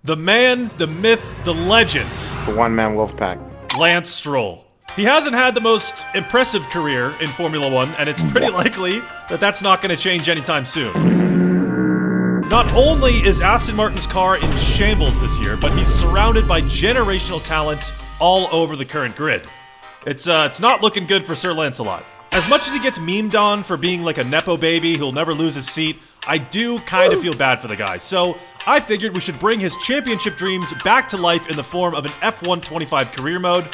The man, the myth, the legend. The one-man wolf pack. Lance Stroll. He hasn't had the most impressive career in Formula 1, and it's pretty likely that that's not going to change anytime soon. Not only is Aston Martin's car in shambles this year, but he's surrounded by generational talent all over the current grid. It's not looking good for Sir Lancelot. As much as he gets memed on for being like a nepo baby who'll never lose his seat, I do kind of feel bad for the guy. So I figured we should bring his championship dreams back to life in the form of an F1 25 career mode,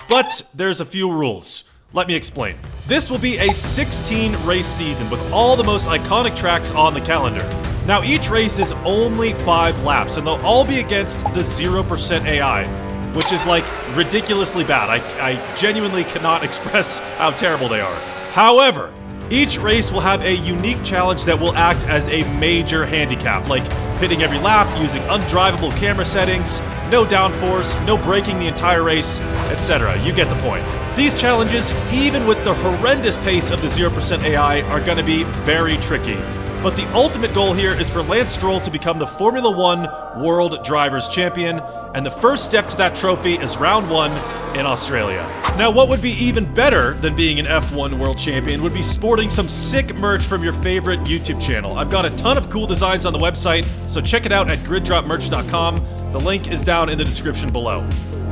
but there's a few rules. Let me explain. This will be a 16-race season with all the most iconic tracks on the calendar. Now, each race is only 5 laps, and they'll all be against the 0% AI, which is, like, ridiculously bad. I genuinely cannot express how terrible they are. However, each race will have a unique challenge that will act as a major handicap, like pitting every lap using undrivable camera settings, no downforce, no braking the entire race, etc. You get the point. These challenges, even with the horrendous pace of the 0% AI, are going to be very tricky. But the ultimate goal here is for Lance Stroll to become the Formula 1 World Drivers' Champion, and the first step to that trophy is round 1 in Australia. Now, what would be even better than being an F1 World Champion would be sporting some sick merch from your favorite YouTube channel. I've got a ton of cool designs on the website, so check it out at griddropmerch.com. The link is down in the description below.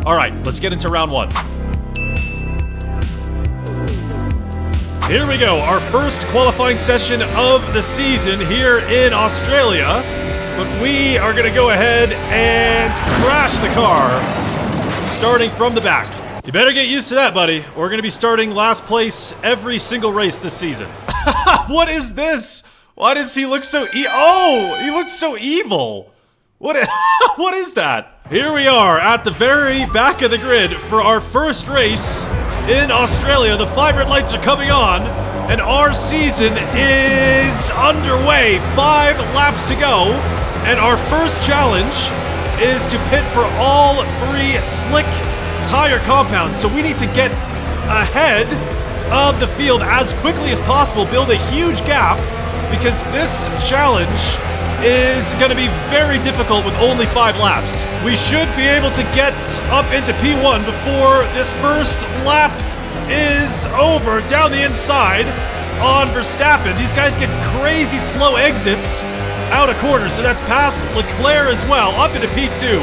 Alright, let's get into round 1. Here we go, our first qualifying session of the season here in Australia. But we are going to go ahead and crash the car, starting from the back. You better get used to that, buddy. We're going to be starting last place every single race this season. What is this? Why does he look so Oh, he looks so evil. What is that? Here we are at the very back of the grid for our first race in Australia. The 5 red lights are coming on, and our season is underway. 5 laps to go, and our first challenge is to pit for all 3 slick tire compounds. So we need to get ahead of the field as quickly as possible, build a huge gap, because this challenge is going to be very difficult with only 5 laps. We should be able to get up into P1 before this first lap is over down the inside on Verstappen. These guys get crazy slow exits out of corners, so that's past Leclerc as well, up into P2.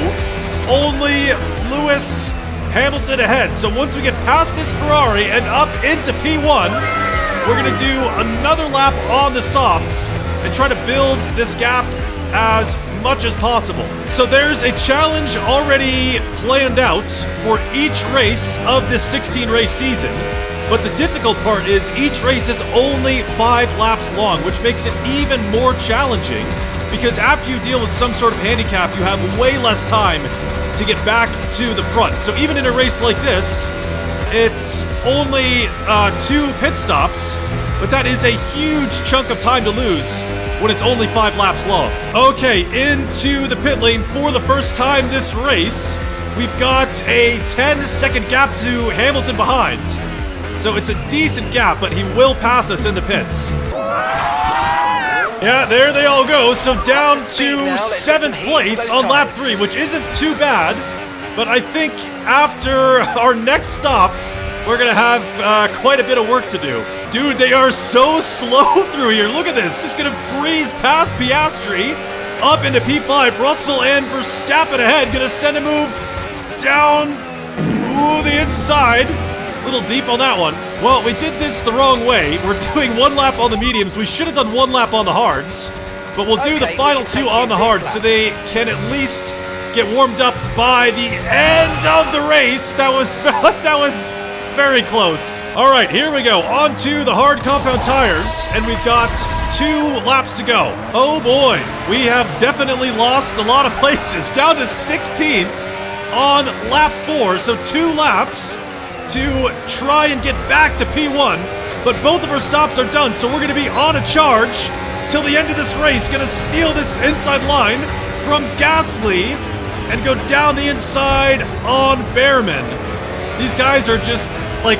Only Lewis Hamilton ahead. So once we get past this Ferrari and up into P1, we're going to do another lap on the softs and try to build this gap as much as possible. So there's a challenge already planned out for each race of this 16-race season, but the difficult part is each race is only 5 laps long, which makes it even more challenging, because after you deal with some sort of handicap, you have way less time to get back to the front. So even in a race like this, it's only 2 pit stops, but that is a huge chunk of time to lose when it's only 5 laps long. Okay, into the pit lane for the first time this race. We've got a 10-second gap to Hamilton behind. So it's a decent gap, but he will pass us in the pits. Yeah, there they all go. So down to 7th place on lap 3, which isn't too bad. But I think after our next stop, we're gonna have quite a bit of work to do. Dude, they are so slow through here. Look at this. Just gonna breeze past Piastri, up into P5. Russell and Verstappen ahead. Gonna send a move down the inside. A little deep on that one. Well, we did this the wrong way. We're doing 1 lap on the mediums. We should have done 1 lap on the hards. But we'll do the final 2 on the hards so they can at least get warmed up by the end of the race. That was very close. All right, here we go. On to the hard compound tires, and we've got 2 laps to go. Oh boy, we have definitely lost a lot of places. Down to 16th on lap 4, so 2 laps to try and get back to P1, but both of our stops are done, so we're going to be on a charge till the end of this race. Going to steal this inside line from Gasly and go down the inside on Behrman. These guys are just, like,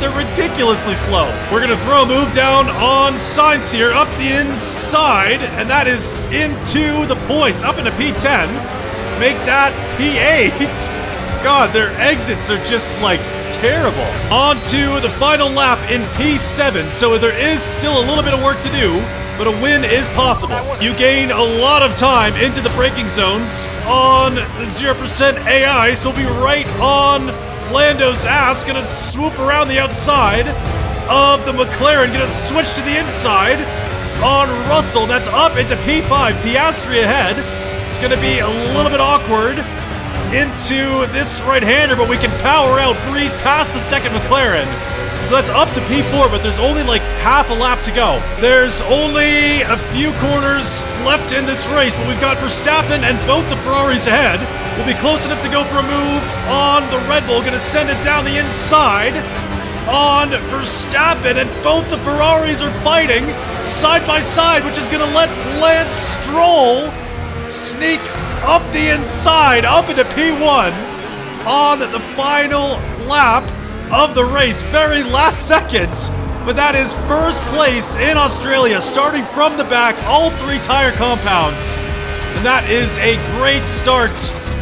they're ridiculously slow. We're going to throw a move down on Sainz here, up the inside, and that is into the points, up into P10. make that P8. God, their exits are just like terrible. On to the final lap in P7. So there is still a little bit of work to do, but a win is possible. You gain a lot of time into the braking zones on the 0% AI, so we'll be right on Lando's ass. Gonna swoop around the outside of the McLaren. Gonna switch to the inside on Russell. That's up into P5. Piastri ahead. It's gonna be a little bit awkward into this right-hander, but we can power out, breeze past the second McLaren. So that's up to P4, but there's only like half a lap to go. There's only a few corners left in this race, but we've got Verstappen and both the Ferraris ahead. We'll be close enough to go for a move on the Red Bull. Gonna send it down the inside on Verstappen, and both the Ferraris are fighting side by side, which is gonna let Lance Stroll sneak up the inside, up into P1 on the final lap of the race. Very last second, but that is first place in Australia, starting from the back, all three tire compounds. And that is a great start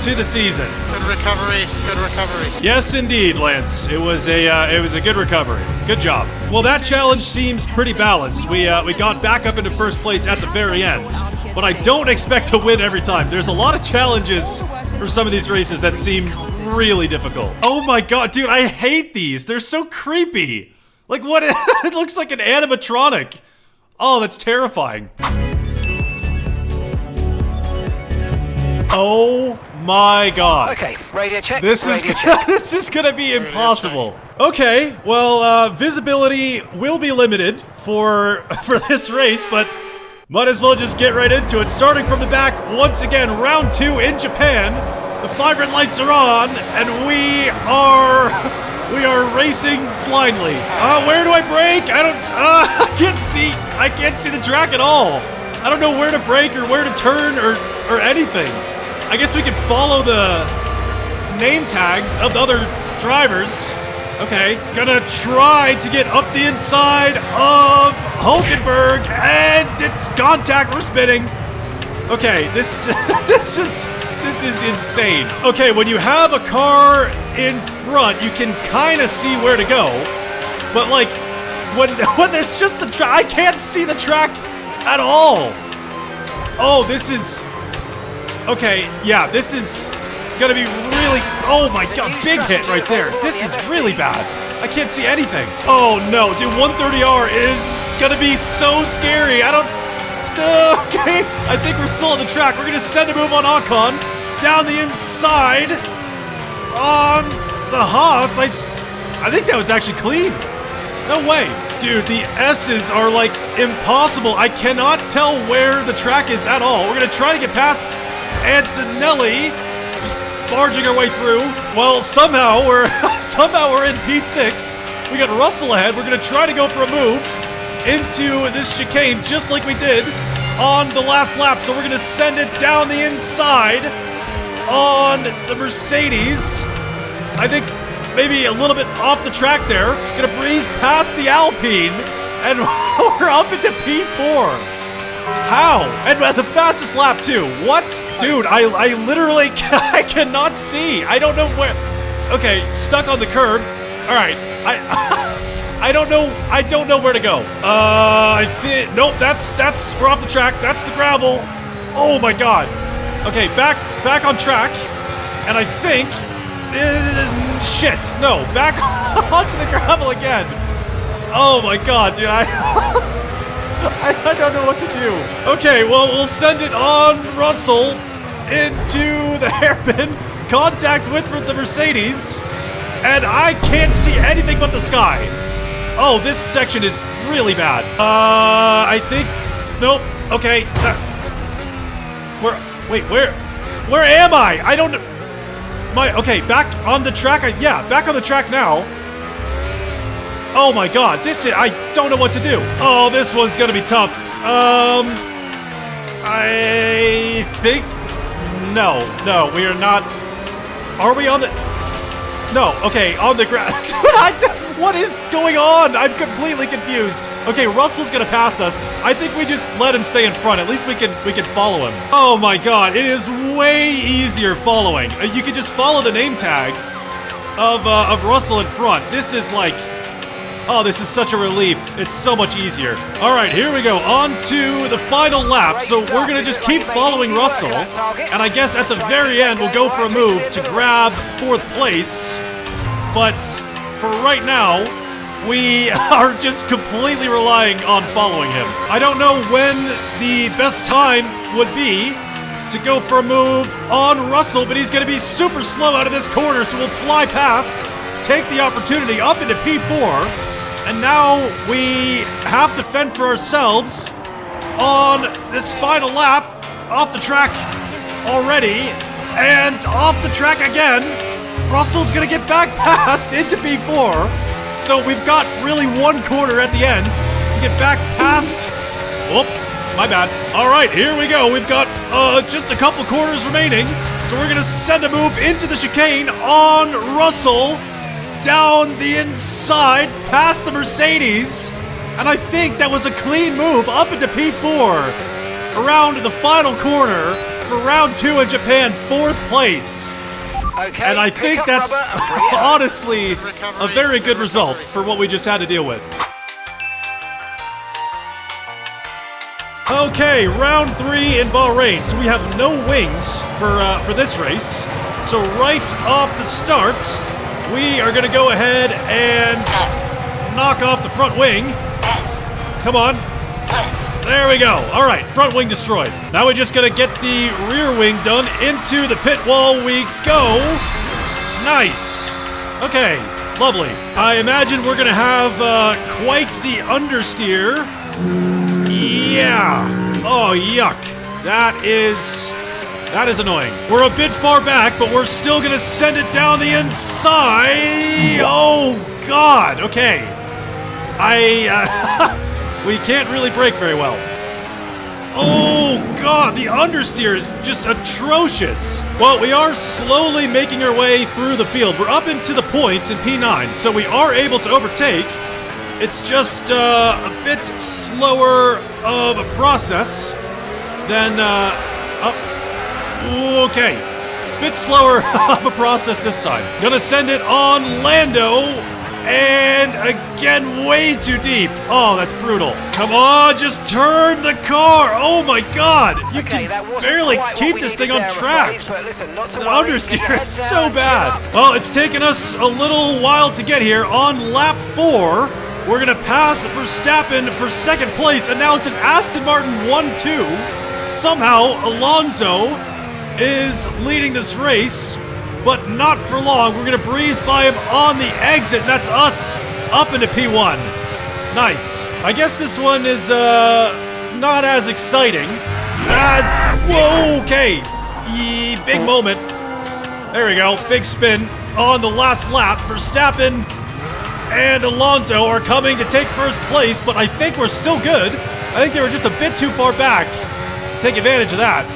to the season. Good recovery, good recovery. Yes, indeed, Lance. It was a good recovery. Good job. Well, that challenge seems pretty balanced. We got back up into first place at the very end, but I don't expect to win every time. There's a lot of challenges for some of these races that seem really difficult. Oh my god, dude, I hate these. They're so creepy. Like, what? It looks like an animatronic. Oh, that's terrifying. Oh my god. Okay, radio check. This is gonna be impossible. Okay, well, visibility will be limited for this race, but might as well just get right into it. Starting from the back once again, round 2 in Japan. The 5 red lights are on, and we are racing blindly. Where do I brake? I can't see the track at all. I don't know where to brake or where to turn or anything. I guess we could follow the name tags of the other drivers. Okay, gonna try to get up the inside of Hulkenberg, and it's contact. We're spinning. Okay, this is insane. Okay, when you have a car in front, you can kind of see where to go, but like when there's just the track, I can't see the track at all. Oh, this is okay. Yeah, this is gonna be really. Oh my god, big hit right there. This is really bad. I can't see anything. Oh no, dude, 130R is gonna be so scary. I don't. Okay, I think we're still on the track. We're gonna send a move on Ocon down the inside on the Haas. I think that was actually clean. No way. Dude, the S's are like impossible. I cannot tell where the track is at all. We're gonna try to get past Antonelli, just barging our way through. Well, somehow we're in P6. We got Russell ahead. We're gonna try to go for a move into this chicane, just like we did on the last lap. So we're gonna send it down the inside on the Mercedes. I think maybe a little bit off the track there. Gonna breeze past the Alpine, and we're up into P4. How? And at the fastest lap too. What? Dude, I literally I cannot see. I don't know where. Okay, stuck on the curb. All right, I don't know where to go. I think nope. That's we're off the track. That's the gravel. Oh my god. Okay, back on track, and I think shit. No, back onto the gravel again. Oh my god, dude. I don't know what to do. Okay, well, we'll send it on Russell into the hairpin. Contact with the Mercedes, and I can't see anything but the sky. Oh, this section is really bad. I think nope. Okay. Where am I? I don't know. Okay, back on the track. Yeah, back on the track now. Oh my god, I don't know what to do. Oh, this one's gonna be tough. I think, no, we are not. Are we on the, no, okay, on the ground. What is going on? I'm completely confused. Okay, Russell's gonna pass us. I think we just let him stay in front. At least we can follow him. Oh my god, it is way easier following. You can just follow the name tag of Russell in front. This is like, oh, this is such a relief. It's so much easier. All right, here we go. On to the final lap. So we're going to just keep following Russell. And I guess at the very end, we'll go for a move to grab 4th place. But for right now, we are just completely relying on following him. I don't know when the best time would be to go for a move on Russell, but he's going to be super slow out of this corner, so we'll fly past, take the opportunity up into P4. And now we have to fend for ourselves on this final lap. Off the track already, and off the track again. Russell's gonna get back past into P4. So we've got really one corner at the end to get back past. Whoop, my bad. All right, here we go. We've got just a couple corners remaining. So we're gonna send a move into the chicane on Russell. Down the inside, past the Mercedes, and I think that was a clean move up into P4, around the final corner for round 2 in Japan, 4th place. Okay, and I think that's honestly a very good result for what we just had to deal with. Okay, round 3 in Bahrain. So we have no wings for this race. So right off the start, we are going to go ahead and knock off the front wing. Come on. There we go. All right, front wing destroyed. Now we're just going to get the rear wing done. Into the pit wall we go. Nice. Okay, lovely. I imagine we're going to have quite the understeer. Yeah. Oh, yuck. That is annoying. We're a bit far back, but we're still gonna send it down the inside. Oh, God. Okay. We can't really brake very well. Oh, God. The understeer is just atrocious. Well, we are slowly making our way through the field. We're up into the points in P9, so we are able to overtake. It's just a bit slower of a process than, okay. Bit slower of a process this time. Gonna send it on Lando, and again, way too deep. Oh, that's brutal. Come on, just turn the car. Oh my God. You can barely keep this thing on track. The understeer is so bad. Well, it's taken us a little while to get here. On lap 4, we're gonna pass Verstappen for 2nd place, and now it's an Aston Martin 1-2. Somehow, Alonso is leading this race, but not for long. We're gonna breeze by him on the exit, and that's us up into P1. Nice. I guess this one is not as exciting as, whoa, okay. Big moment. There we go, big spin on the last lap. Verstappen and Alonso are coming to take 1st place, but I think we're still good. I think they were just a bit too far back to take advantage of that.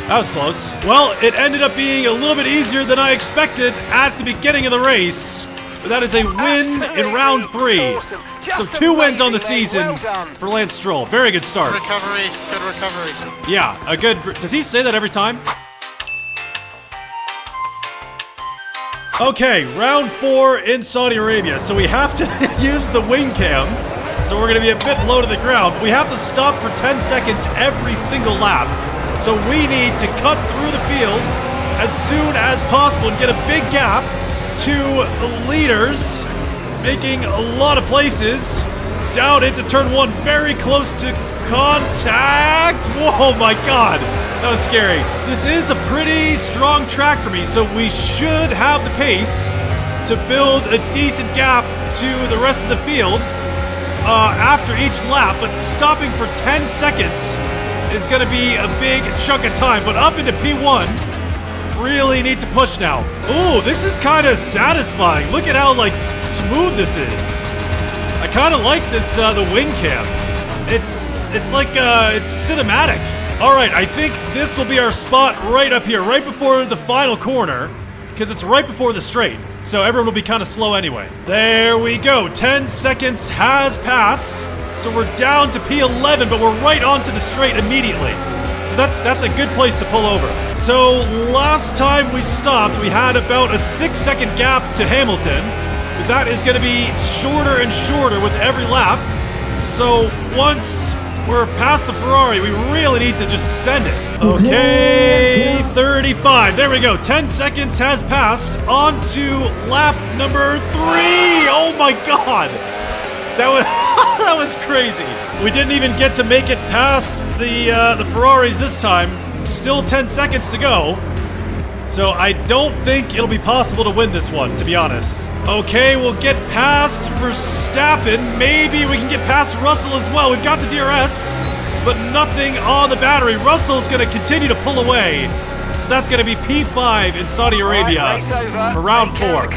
That was close. Well, it ended up being a little bit easier than I expected at the beginning of the race. But that is a win in round 3. Awesome. So 2 wins on the season for Lance Stroll. Very good start. Recovery, good recovery. Yeah, a good... Does he say that every time? Okay, round 4 in Saudi Arabia. So we have to use the wing cam. So we're going to be a bit low to the ground. We have to stop for 10 seconds every single lap. So we need to cut through the field as soon as possible and get a big gap to the leaders, making a lot of places down into turn 1, very close to contact. Whoa, my God, that was scary. This is a pretty strong track for me, so we should have the pace to build a decent gap to the rest of the field after each lap, but stopping for 10 seconds is going to be a big chunk of time. But up into P1, really need to push now. Ooh, this is kind of satisfying. Look at how, like, smooth this is. I kind of like this, the wing cam. It's like, it's cinematic. All right, I think this will be our spot right up here, right before the final corner. because it's right before the straight. So everyone will be kind of slow anyway. There we go. 10 seconds has passed. So we're down to P11, but we're right onto the straight immediately. So that's a good place to pull over. So last time we stopped, we had about a 6-second gap to Hamilton. But that is going to be shorter and shorter with every lap. So once we're past the Ferrari, we really need to just send it. Okay, 35. There we go. 10 seconds has passed. On to lap number 3. Oh my god. That was that was crazy. We didn't even get to make it past the Ferraris this time. Still 10 seconds to go. So I don't think it'll be possible to win this one, to be honest. Okay, we'll get past Verstappen. Maybe we can get past Russell as well. We've got the DRS, but nothing on the battery. Russell's going to continue to pull away. So that's going to be P5 in Saudi Arabia for round 4.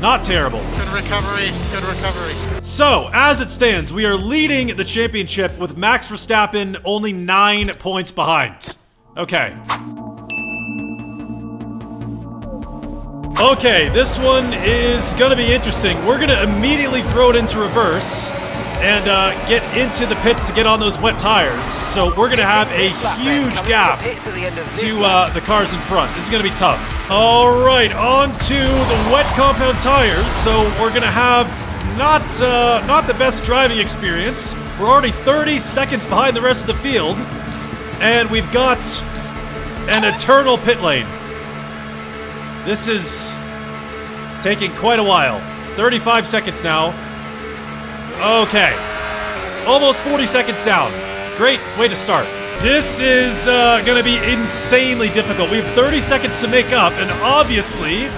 Not terrible. Good recovery, good recovery. So, as it stands, we are leading the championship with Max Verstappen only 9 points behind. Okay. Okay, this one is going to be interesting. We're going to immediately throw it into reverse and get into the pits to get on those wet tires. So we're going to have a huge gap to the cars in front. This is going to be tough. All right, on to the wet compound tires. So we're going to have not the best driving experience. We're already 30 seconds behind the rest of the field, and we've got an eternal pit lane. This is taking quite a while. 35 seconds now. Okay. Almost 40 seconds down. Great way to start. This is going to be insanely difficult. We have 30 seconds to make up, and obviously,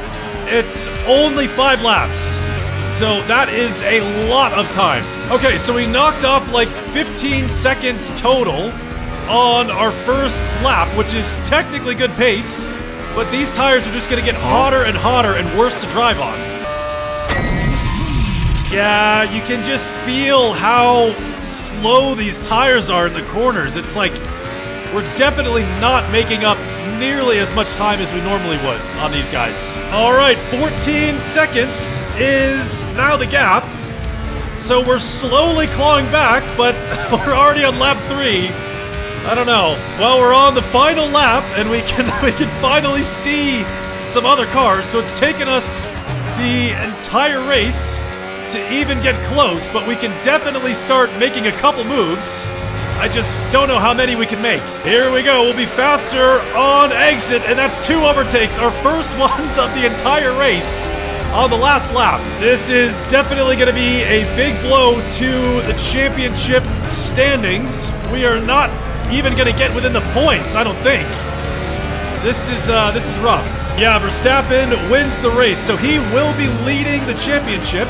it's only 5 laps. So that is a lot of time. Okay, so we knocked off like 15 seconds total on our first lap, which is technically good pace. But these tires are just going to get hotter and worse to drive on. Yeah, you can just feel how slow these tires are in the corners. It's like we're definitely not making up nearly as much time as we normally would on these guys. All right, 14 seconds is now the gap. So we're slowly clawing back, but we're already on lap 3. I don't know. Well, we're on the final lap, and we can finally see some other cars. So it's taken us the entire race to even get close, but we can definitely start making a couple moves. I just don't know how many we can make. Here we go. We'll be faster on exit, and that's 2 overtakes, our first ones of the entire race on the last lap. This is definitely going to be a big blow to the championship standings. We are not even gonna get within the points, I don't think. This is rough. Yeah, Verstappen wins the race, so he will be leading the championship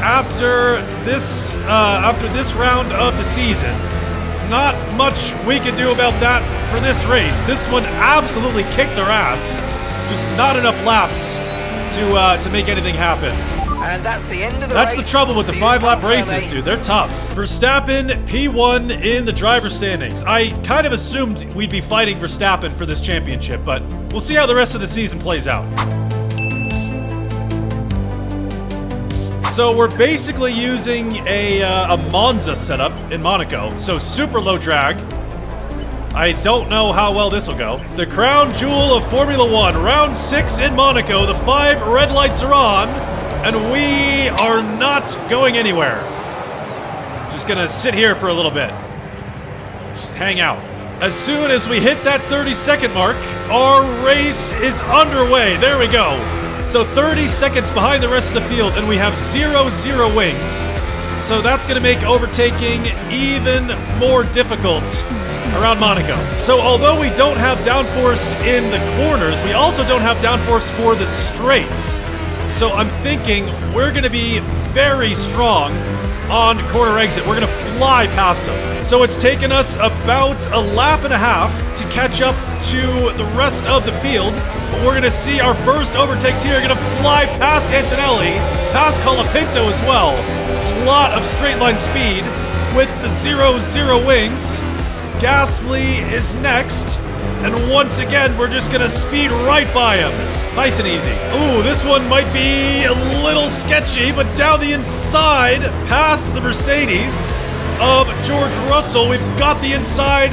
after this round of the season. Not much we can do about that for this race. This one absolutely kicked our ass. Just not enough laps to make anything happen. And that's the end of the That's race. the trouble with the 5-lap races, dude. They're tough. Verstappen, P1 in the driver standings. I kind of assumed we'd be fighting Verstappen for this championship, but we'll see how the rest of the season plays out. So we're basically using a Monza setup in Monaco. So super low drag. I don't know how well this will go. The crown jewel of Formula 1, round 6 in Monaco. The 5 red lights are on. And we are not going anywhere. Just gonna sit here for a little bit. Just hang out. As soon as we hit that 30-second mark, our race is underway. There we go. So 30 seconds behind the rest of the field, and we have 0 wings. So that's gonna make overtaking even more difficult around Monaco. So although we don't have downforce in the corners, we also don't have downforce for the straights. So I'm thinking we're going to be very strong on corner exit. We're going to fly past them. So it's taken us about a lap and a half to catch up to the rest of the field. But we're going to see our first overtakes here. We're going to fly past Antonelli, past Colapinto as well. A lot of straight line speed with the 0 wings. Gasly is next. And once again, we're just gonna speed right by him. Nice and easy. Ooh, this one might be a little sketchy, but down the inside, past the Mercedes of George Russell, we've got the inside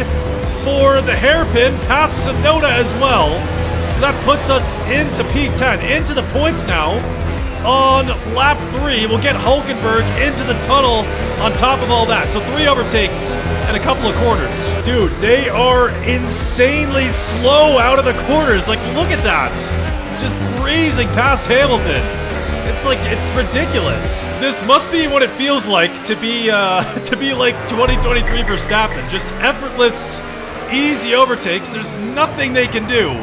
for the hairpin, past Sonoda as well. So that puts us into P10, into the points now. On lap 3, we'll get Hulkenberg into the tunnel on top of all that. So 3 overtakes and a couple of corners. Dude, they are insanely slow out of the corners. Like, look at that. Just breezing past Hamilton. It's like, it's ridiculous. This must be what it feels like to be like 2023 Verstappen. Just effortless, easy overtakes. There's nothing they can do.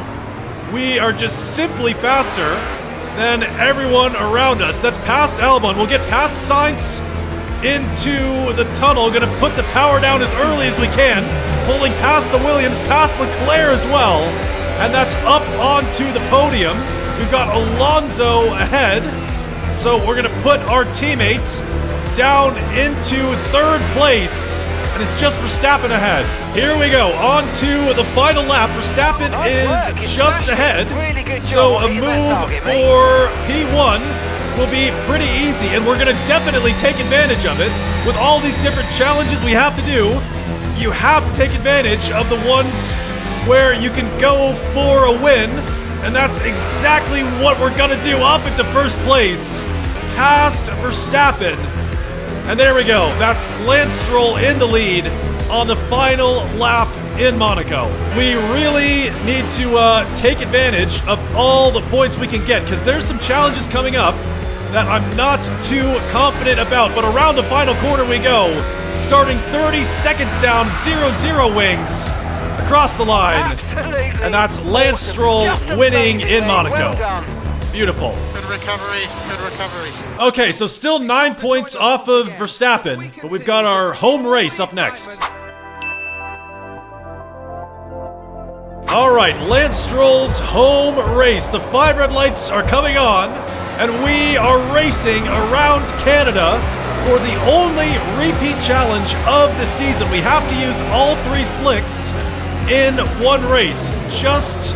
We are just simply faster than everyone around us. That's past Albon. We'll get past Sainz into the tunnel. Gonna put the power down as early as we can. Pulling past the Williams, past Leclerc as well. And that's up onto the podium. We've got Alonso ahead. So we're gonna put our teammates down into 3rd place. And it's just Verstappen ahead. Here we go, on to the final lap. Verstappen is just ahead. So a move for P1 will be pretty easy, and we're gonna definitely take advantage of it. With all these different challenges we have to do, you have to take advantage of the ones where you can go for a win, and that's exactly what we're gonna do. Up into 1st place, past Verstappen. And there we go. That's Lance Stroll in the lead on the final lap in Monaco. We really need to take advantage of all the points we can get, because there's some challenges coming up that I'm not too confident about. But around the final corner we go, starting 30 seconds down, 0-0 wings across the line. Absolutely. And that's Lance Stroll winning in Monaco. Well done. Beautiful. Good recovery, good recovery. Okay, so still 9 points off of Verstappen, but we've got our home race up next. All right, Lance Stroll's home race. The 5 red lights are coming on, and we are racing around Canada for the only repeat challenge of the season. We have to use all 3 slicks in one race, just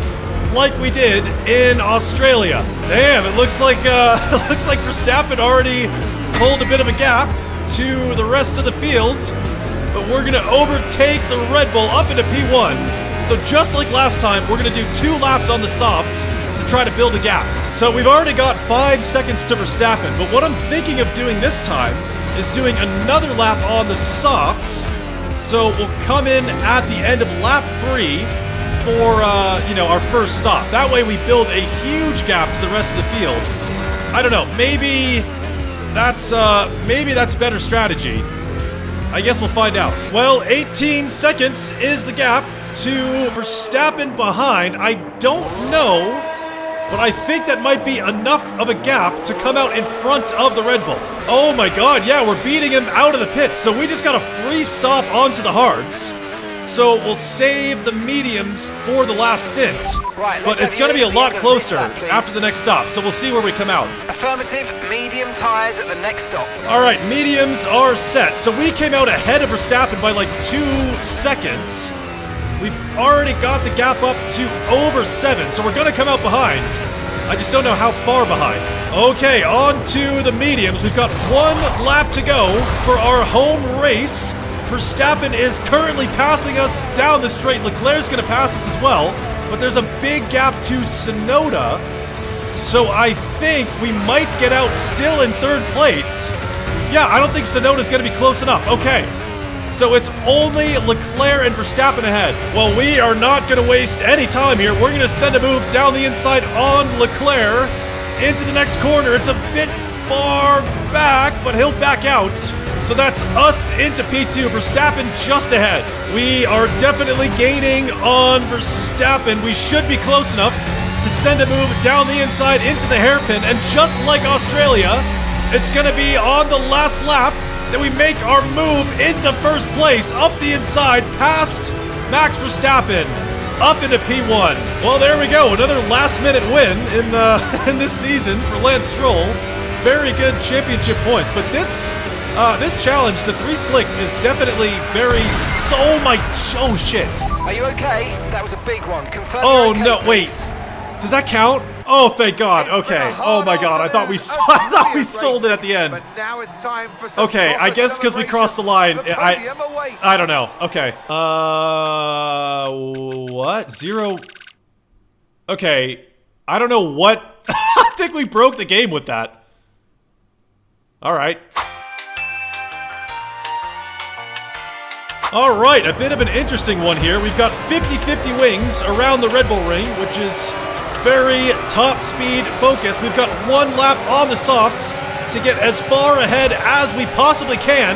like we did in Australia. Damn, it looks like Verstappen already pulled a bit of a gap to the rest of the field, but we're gonna overtake the Red Bull up into P1. So just like last time, we're gonna do 2 laps on the softs to try to build a gap. So we've already got 5 seconds to Verstappen, but what I'm thinking of doing this time is doing another lap on the softs. So we'll come in at the end of lap 3 for our first stop. That way we build a huge gap to the rest of the field. I don't know, maybe that's a better strategy. I guess we'll find out. Well, 18 seconds is the gap to Verstappen behind. I don't know, but I think that might be enough of a gap to come out in front of the Red Bull. Oh my god, yeah, we're beating him out of the pits, so we just got a free stop onto the hards. So we'll save the mediums for the last stint. Right, but it's going to be a lot closer after the next stop, so we'll see where we come out. Affirmative, medium tyres at the next stop. All right, mediums are set. So we came out ahead of Verstappen by like 2 seconds. We've already got the gap up to over 7, so we're going to come out behind. I just don't know how far behind. Okay, on to the mediums. We've got 1 lap to go for our home race. Verstappen is currently passing us down the straight. Leclerc's going to pass us as well, but there's a big gap to Sonoda, so I think we might get out still in 3rd place. Yeah, I don't think Sonoda's going to be close enough. Okay, so it's only Leclerc and Verstappen ahead. Well, we are not going to waste any time here. We're going to send a move down the inside on Leclerc into the next corner. It's a bit far back, but he'll back out. So that's us into P2, Verstappen just ahead. We are definitely gaining on Verstappen. We should be close enough to send a move down the inside into the hairpin. And just like Australia, it's going to be on the last lap that we make our move into 1st place, up the inside, past Max Verstappen, up into P1. Well, there we go. Another last-minute win in this season for Lance Stroll. Very good championship points, but this This challenge, the 3 slicks, is definitely very... Oh shit. Are you okay? That was a big one. Confirm Oh, you're okay, no, wait. please. Does that count? Oh, thank God. Okay. Oh my God. I thought we sold it at the end. But now it's time for some Okay, I proper guess because we crossed the line. celebrations. The I podium awaits. don't know. Okay. What? 0. Okay. I don't know what. I think we broke the game with that. All right. All right, a bit of an interesting one here. We've got 50-50 wings around the Red Bull Ring, which is very top speed focused. We've got 1 lap on the softs to get as far ahead as we possibly can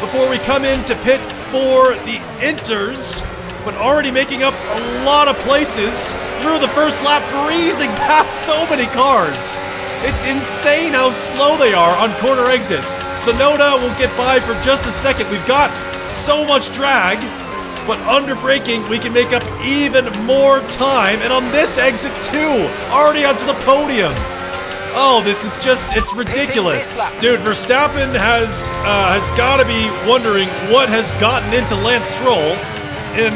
before we come into pit for the inters, but already making up a lot of places through the first lap, breezing past so many cars. It's insane how slow they are on corner exit. Sonoda will get by for just a second. We've got so much drag, but under braking we can make up even more time, and on this exit too, already onto the podium. Oh, this is just, it's ridiculous. Dude, Verstappen has got to be wondering what has gotten into Lance Stroll in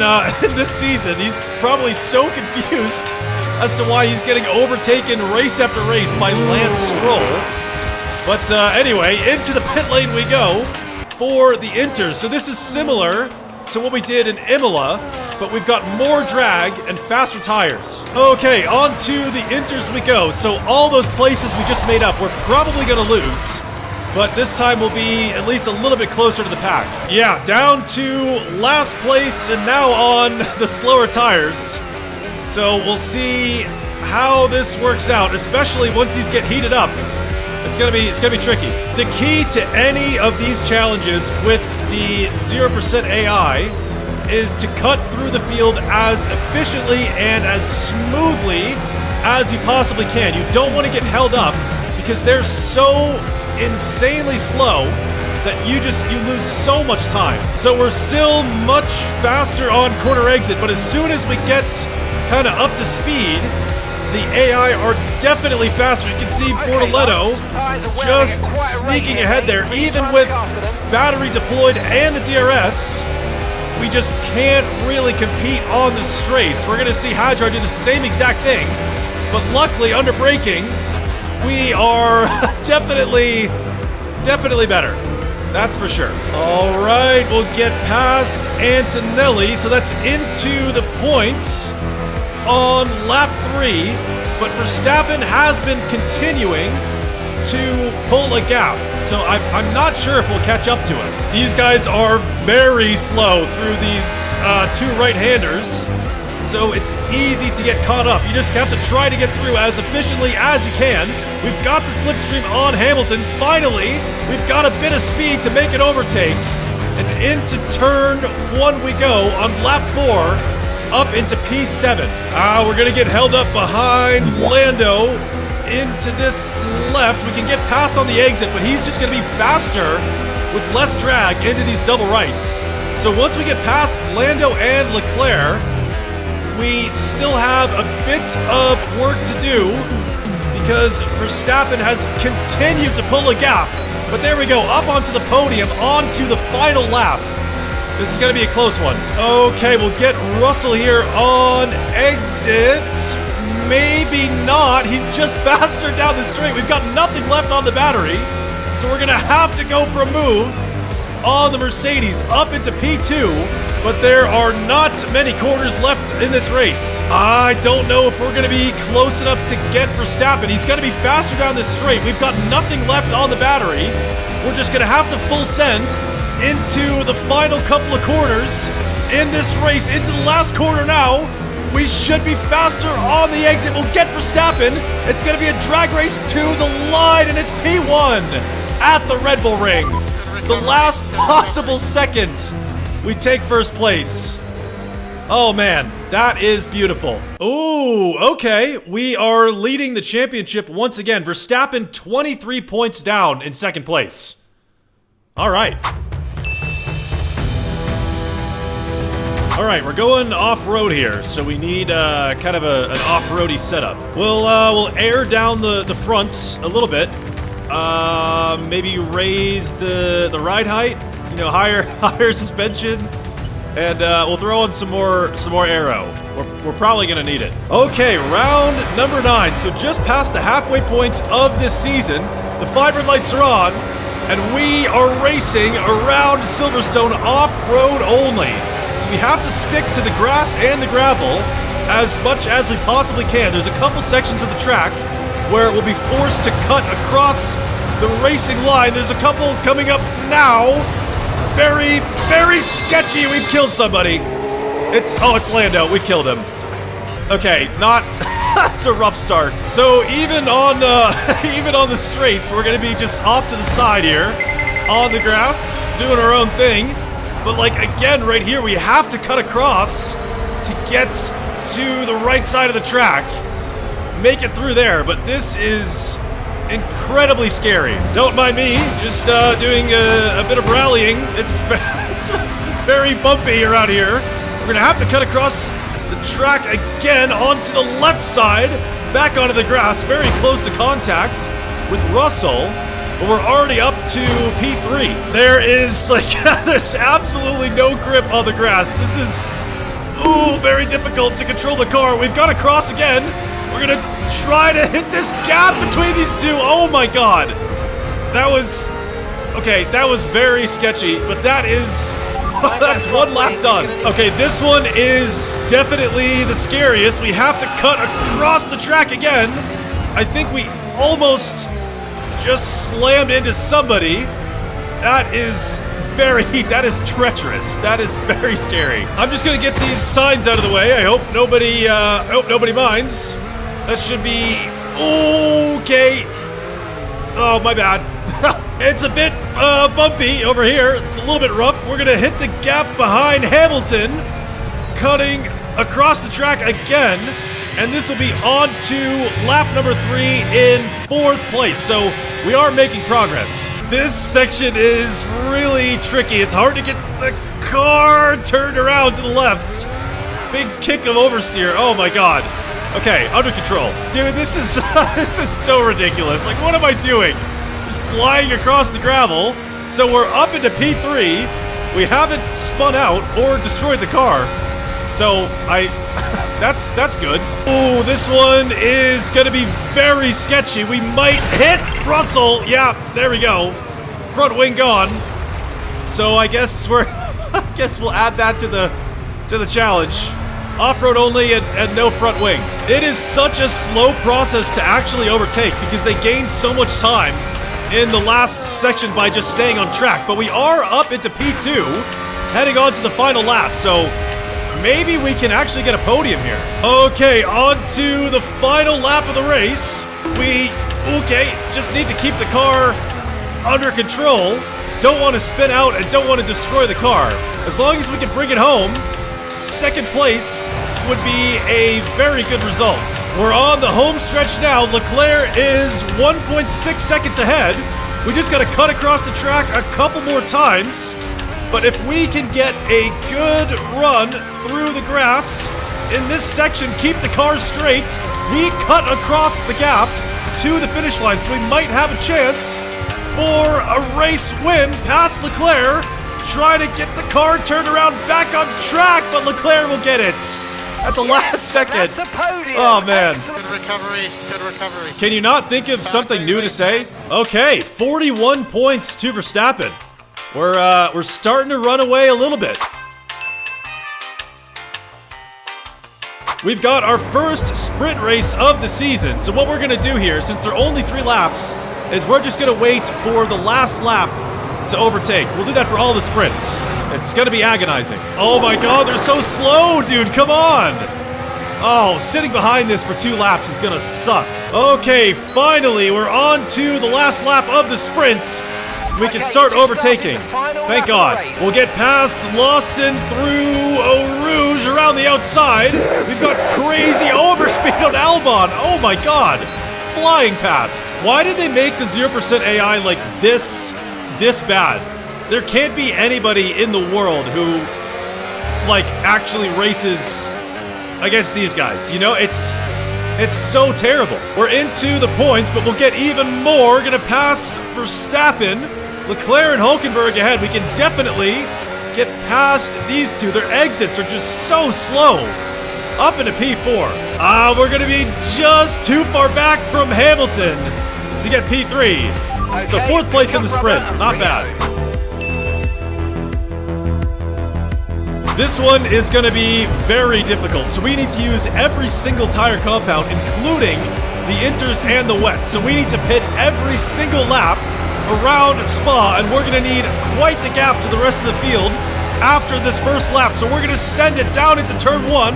this season. He's probably so confused as to why he's getting overtaken race after race by Lance Stroll. But anyway, into the pit lane we go for the inters. So this is similar to what we did in Imola, but we've got more drag and faster tires. Okay, on to the inters we go. So all those places we just made up, we're probably gonna lose, but this time we'll be at least a little bit closer to the pack. Yeah, down to last place and now on the slower tires. So we'll see how this works out, especially once these get heated up. It's gonna be tricky. The key to any of these challenges with the 0% AI is to cut through the field as efficiently and as smoothly as you possibly can. You don't want to get held up because they're so insanely slow that you lose so much time. So we're still much faster on corner exit, but as soon as we get kind of up to speed, the AI are definitely faster. You can see Bortoletto just sneaking ahead there. Even with battery deployed and the DRS, we just can't really compete on the straights. We're going to see Hadjar do the same exact thing, but luckily under braking, we are definitely better. That's for sure. All right, we'll get past Antonelli, so that's into the points on lap 3, but Verstappen has been continuing to pull a gap, so I'm not sure if we'll catch up to him. These guys are very slow through these 2 right-handers, so it's easy to get caught up. You just have to try to get through as efficiently as you can. We've got the slipstream on Hamilton. Finally, we've got a bit of speed to make an overtake, and into turn 1 we go on lap 4. Up into P7. We're gonna get held up behind Lando into this left. We can get past on the exit, but he's just gonna be faster with less drag into these double rights. So once we get past Lando and Leclerc, we still have a bit of work to do because Verstappen has continued to pull a gap. But there we go, up onto the podium, onto the final lap. This is going to be a close one. Okay, we'll get Russell here on exit. Maybe not. He's just faster down the straight. We've got nothing left on the battery. So we're going to have to go for a move on the Mercedes up into P2. But there are not many corners left in this race. I don't know if we're going to be close enough to get Verstappen. He's going to be faster down this straight. We've got nothing left on the battery. We're just going to have to full send into the final couple of corners in this race, into the last corner now. We should be faster on the exit. We'll get Verstappen. It's going to be a drag race to the line, and it's P1 at the Red Bull Ring. The last possible second, we take first place. Oh man, that is beautiful. Ooh, okay. We are leading the championship once again. Verstappen 23 points down in second place. All right. All right, we're going off-road here, so we need kind of an off-roady setup. We'll air down the fronts a little bit, Maybe raise the ride height. You know, higher suspension. And we'll throw in some more aero. We're probably gonna need it. Okay, round number 9. So just past the halfway point of this season, the 5 red lights are on, and we are racing around Silverstone off-road only. So we have to stick to the grass and the gravel as much as we possibly can. There's a couple sections of the track where we'll be forced to cut across the racing line. There's a couple coming up now. Very, very sketchy. We've killed somebody. It's Lando. We killed him. Okay, that's a rough start. So even on the straights, we're gonna be just off to the side here, on the grass, doing our own thing. But like again, right here, we have to cut across to get to the right side of the track, make it through there. But this is incredibly scary. Don't mind me, just doing a bit of rallying. It's very bumpy around here. We're gonna have to cut across the track again onto the left side, back onto the grass, very close to contact with Russell, but we're already up to P3. There is there's absolutely no grip on the grass. This is, very difficult to control the car. We've got to cross again. We're gonna try to hit this gap between these two. Oh my god. That was very sketchy, but that is, that's one lap done. Okay, this one is definitely the scariest. We have to cut across the track again. I think we almost just slammed into somebody. That is treacherous. That is very scary. I'm just gonna get these signs out of the way. I hope nobody minds. That should be okay. Oh, my bad. It's a bit bumpy over here. It's a little bit rough. We're gonna hit the gap behind Hamilton, cutting across the track again, and this will be on to lap number 3 in 4th place. So we are making progress. This section is really tricky. It's hard to get the car turned around to the left. Big kick of oversteer. Oh my god. Okay, under control. Dude, this is this is so ridiculous. Like, what am I doing? Just flying across the gravel. So we're up into P3. We haven't spun out or destroyed the car. So that's good. Oh, this one is gonna be very sketchy. We might hit Russell. Yeah, there we go. Front wing gone. So I guess we'll add that to the challenge. Off-road only and no front wing. It is such a slow process to actually overtake because they gain so much time in the last section by just staying on track. But we are up into P2, heading on to the final lap. So maybe we can actually get a podium here. Okay, on to the final lap of the race. Just need to keep the car under control. Don't want to spin out and don't want to destroy the car. As long as we can bring it home, 2nd place would be a very good result. We're on the home stretch now. Leclerc is 1.6 seconds ahead. We just got to cut across the track a couple more times. But if we can get a good run through the grass in this section, keep the car straight, we cut across the gap to the finish line. So we might have a chance for a race win past Leclerc. Try to get the car turned around back on track, but Leclerc will get it at the last second. That's a podium. Oh man. Good recovery. Can you not think of something new to say? Okay, 41 points to Verstappen. We're starting to run away a little bit. We've got our first sprint race of the season. So what we're gonna do here, since there are only 3 laps, is we're just gonna wait for the last lap to overtake. We'll do that for all the sprints. It's gonna be agonizing. Oh my god, they're so slow, dude, come on! Oh, sitting behind this for 2 laps is gonna suck. Okay, finally, we're on to the last lap of the sprint. We can start overtaking. Thank God. We'll get past Lawson through Eau Rouge around the outside. We've got crazy overspeed on Albon. Oh my god. Flying past. Why did they make the 0% AI like this bad? There can't be anybody in the world who, like, actually races against these guys. You know, It's so terrible. We're into the points, but we'll get even more. We're gonna pass Verstappen. Leclerc and Hulkenberg ahead. We can definitely get past these two. Their exits are just so slow. Up into P4. We're gonna be just too far back from Hamilton to get P3. Okay, So 4th place in the sprint, rubber, not bad. This one is gonna be very difficult. So we need to use every single tire compound, including the inters and the wets. So we need to pit every single lap around Spa, and we're gonna need quite the gap to the rest of the field after this first lap. So we're gonna send it down into turn 1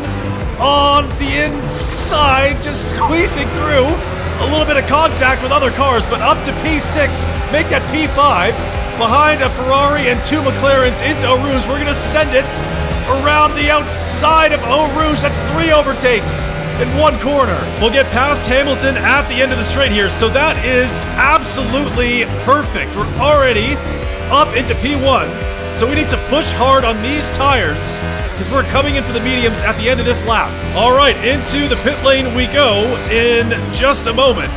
on the inside, just squeezing through. A little bit of contact with other cars, but up to P6, make that P5, behind a Ferrari and 2 McLarens into Eau Rouge. We're gonna send it around the outside of Eau Rouge. That's 3 overtakes in 1 corner. We'll get past Hamilton at the end of the straight here, so that is absolutely perfect. We're already up into P1, so we need to push hard on these tires because we're coming in for the mediums at the end of this lap. All right, into the pit lane we go in just a moment.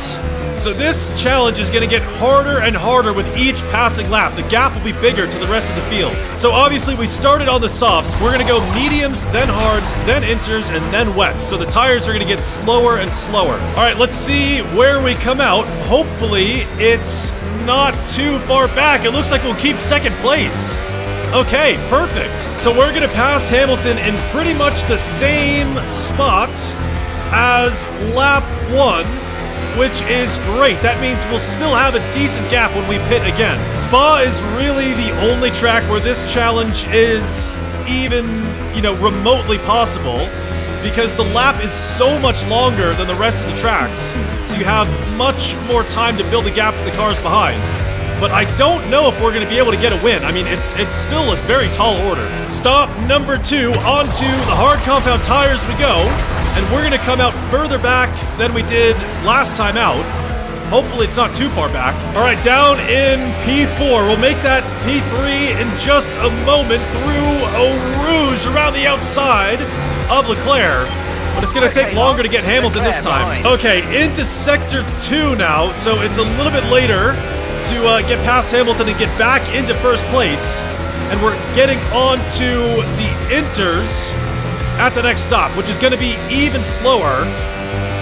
So this challenge is going to get harder and harder with each passing lap. The gap will be bigger to the rest of the field. So obviously we started on the softs. We're going to go mediums, then hards, then inters, and then wets. So the tires are going to get slower and slower. All right, let's see where we come out. Hopefully it's not too far back. It looks like we'll keep 2nd place. Okay, perfect. So we're going to pass Hamilton in pretty much the same spot as lap 1. Which is great. That means we'll still have a decent gap when we pit again. Spa is really the only track where this challenge is even, remotely possible because the lap is so much longer than the rest of the tracks. So you have much more time to build a gap to the cars behind. But I don't know if we're going to be able to get a win. I mean, it's still a very tall order. Stop number 2, onto the hard compound tires we go. And we're going to come out further back than we did last time out. Hopefully it's not too far back. All right, down in P4. We'll make that P3 in just a moment through Eau Rouge around the outside of Leclerc. But it's going to take longer to get Hamilton this time. Okay, into Sector 2 now. So it's a little bit later to get past Hamilton and get back into 1st place. And we're getting on to the inters at the next stop, which is going to be even slower,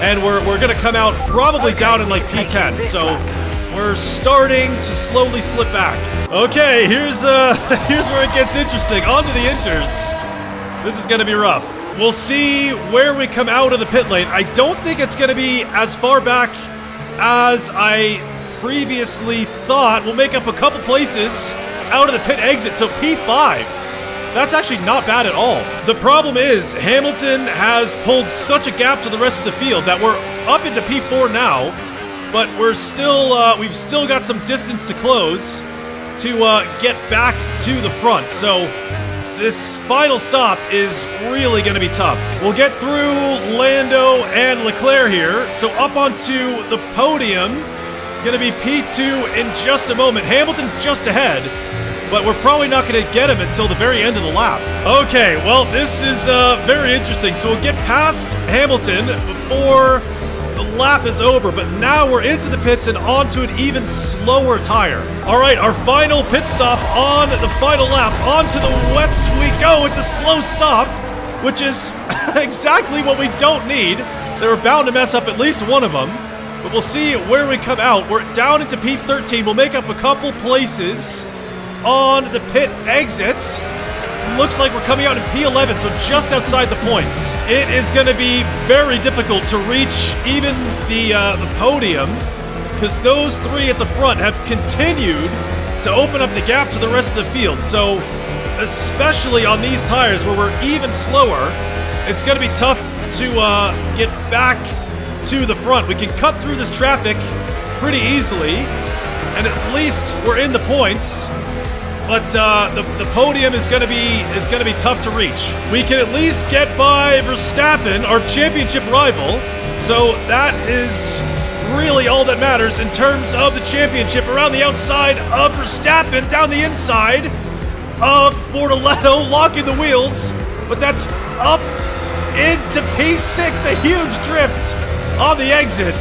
and we're going to come out probably down in like P10, so we're starting to slowly slip back. Okay, here's where it gets interesting. On to the inters. This is going to be rough. We'll see where we come out of the pit lane. I don't think it's going to be as far back as I previously thought. We'll make up a couple places out of the pit exit, so P5. That's actually not bad at all. The problem is Hamilton has pulled such a gap to the rest of the field that we're up into P4 now, but we're still we've still got some distance to close to get back to the front. So this final stop is really going to be tough. We'll get through Lando and Leclerc here. So up onto the podium, going to be P2 in just a moment. Hamilton's just ahead, but we're probably not going to get him until the very end of the lap. Okay, well, this is very interesting. So we'll get past Hamilton before the lap is over, but now we're into the pits and onto an even slower tire. All right, our final pit stop on the final lap. Onto the wets we go. It's a slow stop, which is exactly what we don't need. They were bound to mess up at least one of them, but we'll see where we come out. We're down into P13. We'll make up a couple places on the pit exit. Looks like we're coming out in P11, so just outside the points. It is going to be very difficult to reach even the podium because those 3 at the front have continued to open up the gap to the rest of the field. So especially on these tires where we're even slower, it's going to be tough to get back to the front. We can cut through this traffic pretty easily, and at least we're in the points. But the podium is going to be tough to reach. We can at least get by Verstappen, our championship rival. So that is really all that matters in terms of the championship. Around the outside of Verstappen, down the inside of Bortoletto, locking the wheels. But that's up into P6, a huge drift on the exit.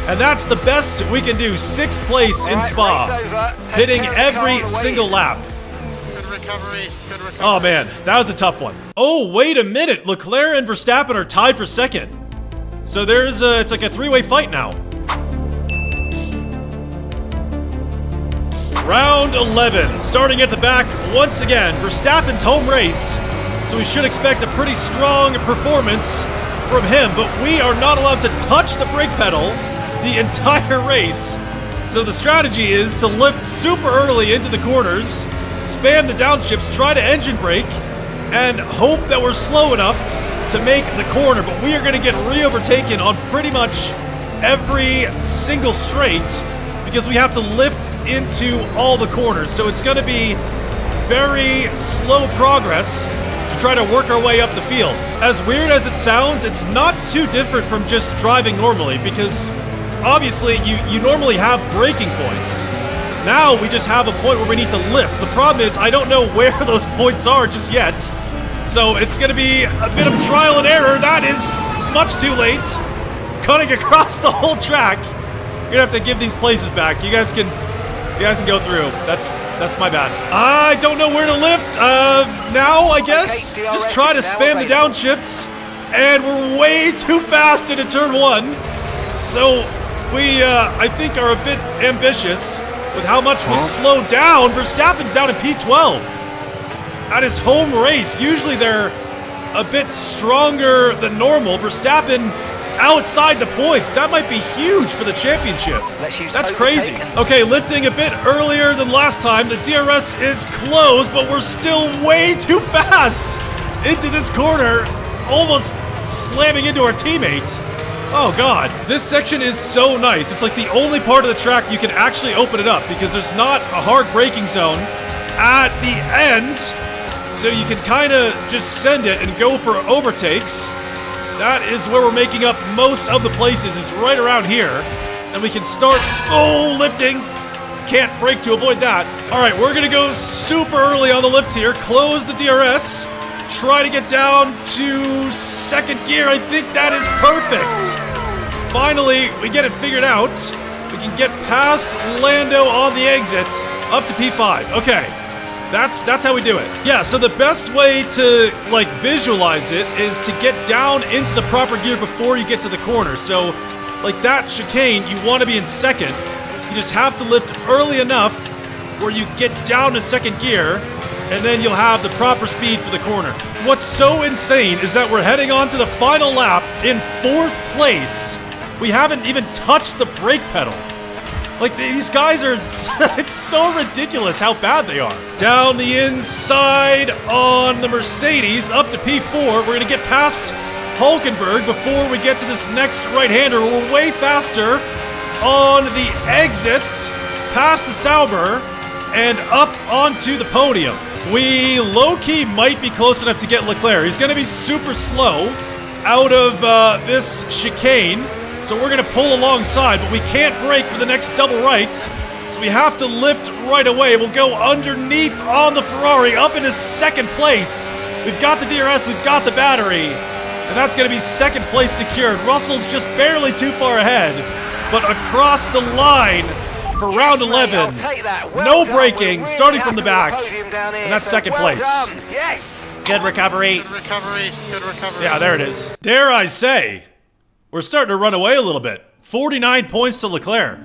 And that's the best we can do. 6th place in Spa. Hitting every single lap. Good recovery. Good recovery. Oh man, that was a tough one. Oh, wait a minute. Leclerc and Verstappen are tied for 2nd. So there's it's like a 3-way fight now. Round 11, starting at the back once again. Verstappen's home race, so we should expect a pretty strong performance from him, but we are not allowed to touch the brake pedal the entire race. So the strategy is to lift super early into the corners, spam the downshifts, try to engine brake, and hope that we're slow enough to make the corner. But we are going to get re-overtaken on pretty much every single straight because we have to lift into all the corners. So it's going to be very slow progress to try to work our way up the field. As weird as it sounds, it's not too different from just driving normally because obviously you normally have braking points. Now we just have a point where we need to lift. The problem is I don't know where those points are just yet. So it's going to be a bit of trial and error. That is much too late. Cutting across the whole track. You're going to have to give these places back. You guys can go through. That's my bad. I don't know where to lift. Now, I guess, just try to spam the downshifts. And we're way too fast into turn 1. So we, I think, are a bit ambitious with how much we slow down. Verstappen's down in P12 at his home race. Usually they're a bit stronger than normal. Verstappen outside the points. That might be huge for the championship. That's crazy. Okay, lifting a bit earlier than last time. The DRS is closed, but we're still way too fast into this corner, almost slamming into our teammate. Oh god, this section is so nice. It's like the only part of the track you can actually open it up because there's not a hard braking zone at the end. So you can kind of just send it and go for overtakes. That is where we're making up most of the places, is right around here. And we can start, lifting. Can't brake to avoid that. All right, we're gonna go super early on the lift here. Close the DRS. Try to get down to 2nd gear. I think that is perfect. Finally, we get it figured out. We can get past Lando on the exit up to P5. Okay. That's how we do it. Yeah, so the best way to, like, visualize it is to get down into the proper gear before you get to the corner. So, like that chicane, you want to be in 2nd. You just have to lift early enough where you get down to 2nd gear, and then you'll have the proper speed for the corner. What's so insane is that we're heading on to the final lap in 4th place. We haven't even touched the brake pedal. Like, these guys are, it's so ridiculous how bad they are. Down the inside on the Mercedes, up to P4. We're going to get past Hulkenberg before we get to this next right-hander. We're way faster on the exits, past the Sauber, and up onto the podium. We low-key might be close enough to get Leclerc. He's going to be super slow out of this chicane. So we're going to pull alongside, but we can't brake for the next double right. So we have to lift right away. We'll go underneath on the Ferrari, up into 2nd place. We've got the DRS, we've got the battery. And that's going to be 2nd place secured. Russell's just barely too far ahead. But across the line for round 11. No braking, starting from the back. And that's 2nd place. Yes. Good recovery. Good recovery. Good recovery. Yeah, there it is. Dare I say, we're starting to run away a little bit. 49 points to Leclerc.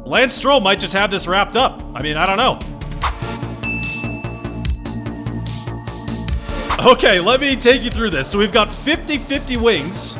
Lance Stroll might just have this wrapped up. I mean, I don't know. Okay, let me take you through this. So we've got 50-50 wings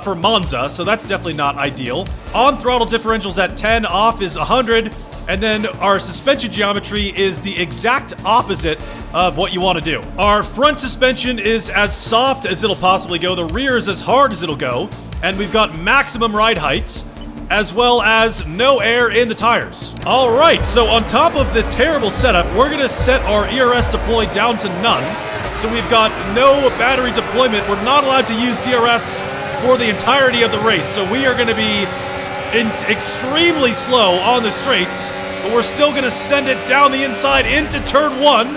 for Monza, so that's definitely not ideal. On throttle differentials at 10, off is 100. And then our suspension geometry is the exact opposite of what you want to do. Our front suspension is as soft as it'll possibly go. The rear is as hard as it'll go. And we've got maximum ride heights, as well as no air in the tires. All right, so on top of the terrible setup, we're going to set our ERS deploy down to none. So we've got no battery deployment. We're not allowed to use DRS for the entirety of the race. So we are going to be extremely slow on the straights, but we're still gonna send it down the inside into turn 1.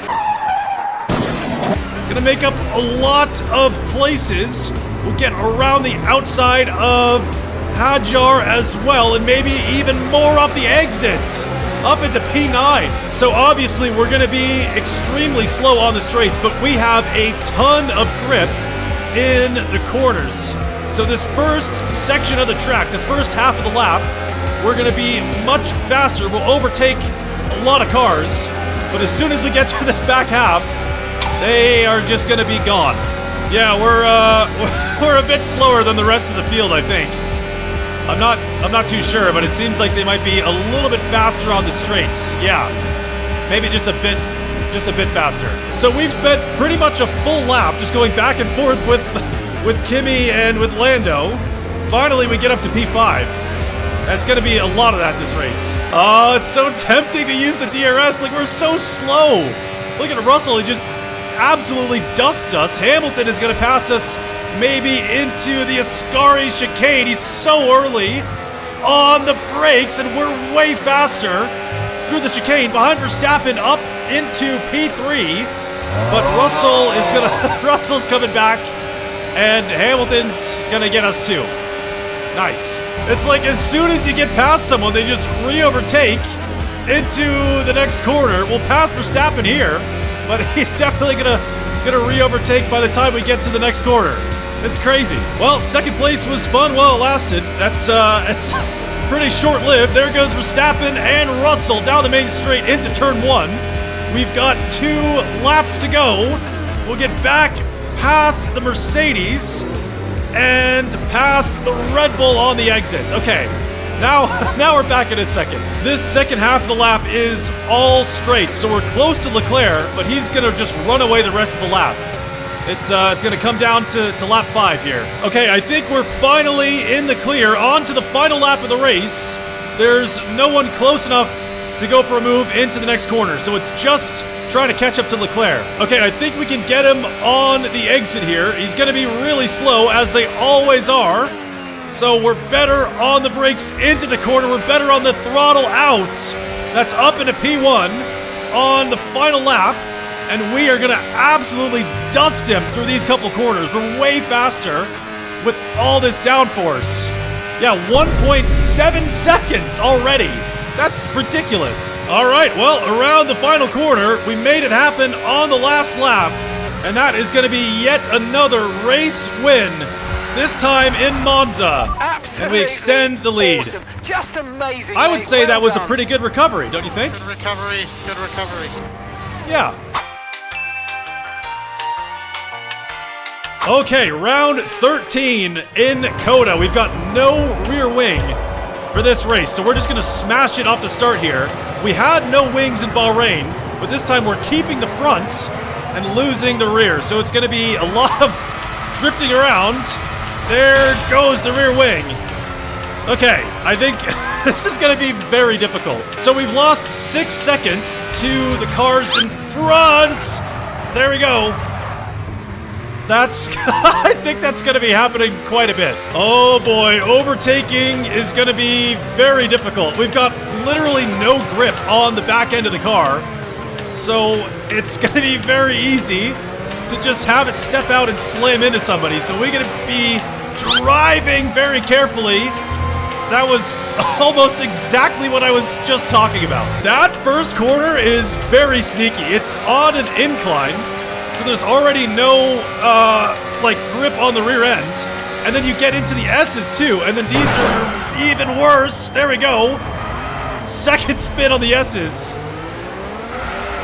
Gonna make up a lot of places We'll get around the outside of Hajar as well, and maybe even more off the exits, up into P9. So obviously we're going to be extremely slow on the straights, but we have a ton of grip in the corners. So this first section of the track, this first half of the lap, we're going to be much faster. We'll overtake a lot of cars, but as soon as we get to this back half, they are just going to be gone. Yeah, we're a bit slower than the rest of the field, I think. I'm not too sure, but it seems like they might be a little bit faster on the straights. Yeah, maybe just a bit faster. So we've spent pretty much a full lap just going back and forth with Kimmy and with Lando. Finally, we get up to P5. That's going to be a lot of that this race. Oh, it's so tempting to use the DRS. Like, we're so slow. Look at Russell. He just absolutely dusts us. Hamilton is going to pass us maybe into the Ascari chicane. He's so early on the brakes, and we're way faster through the chicane. Behind Verstappen up into P3. But Russell's coming back, and Hamilton's going to get us too. Nice. It's like as soon as you get past someone, they just re-overtake into the next corner. We'll pass Verstappen here, but he's definitely gonna re-overtake by the time we get to the next corner. It's crazy. Well, second place was fun while it lasted. It's pretty short-lived. There goes Verstappen and Russell down the main straight into turn 1. We've got 2 laps to go. We'll get back past the Mercedes and past the Red Bull on the exit. Okay, now we're back in a second. This second half of the lap is all straight, so we're close to Leclerc, but he's gonna just run away the rest of the lap. It's gonna come down to lap 5 here. Okay, I think we're finally in the clear, on to the final lap of the race. There's no one close enough to go for a move into the next corner, so it's just trying to catch up to Leclerc. Okay, I think we can get him on the exit here. He's going to be really slow, as they always are. So we're better on the brakes into the corner. We're better on the throttle out. That's up into P1 on the final lap. And we are going to absolutely dust him through these couple corners. We're way faster with all this downforce. Yeah, 1.7 seconds already. That's ridiculous. All right, well, around the final corner, we made it happen on the last lap, and that is going to be yet another race win, this time in Monza. Absolutely. And we extend the lead. Awesome. Just amazing. I would mate. say Well that was a done. pretty good recovery, don't you think? Good recovery, good recovery. Yeah. Okay, round 13 in Coda. We've got no rear wing for this race, so we're just gonna smash it off the start here. We had no wings in Bahrain, but this time we're keeping the front and losing the rear, so it's gonna be a lot of drifting around. There goes the rear wing. Okay, I think this is gonna be very difficult. So we've lost 6 seconds to the cars in front. There we go. I think that's going to be happening quite a bit. Oh boy, overtaking is going to be very difficult. We've got literally no grip on the back end of the car, so it's going to be very easy to just have it step out and slam into somebody. So we're going to be driving very carefully. That was almost exactly what I was just talking about. That first corner is very sneaky. It's on an incline. So there's already no, like, grip on the rear end. And then you get into the S's, too. And then these are even worse. There we go. Second spin on the S's.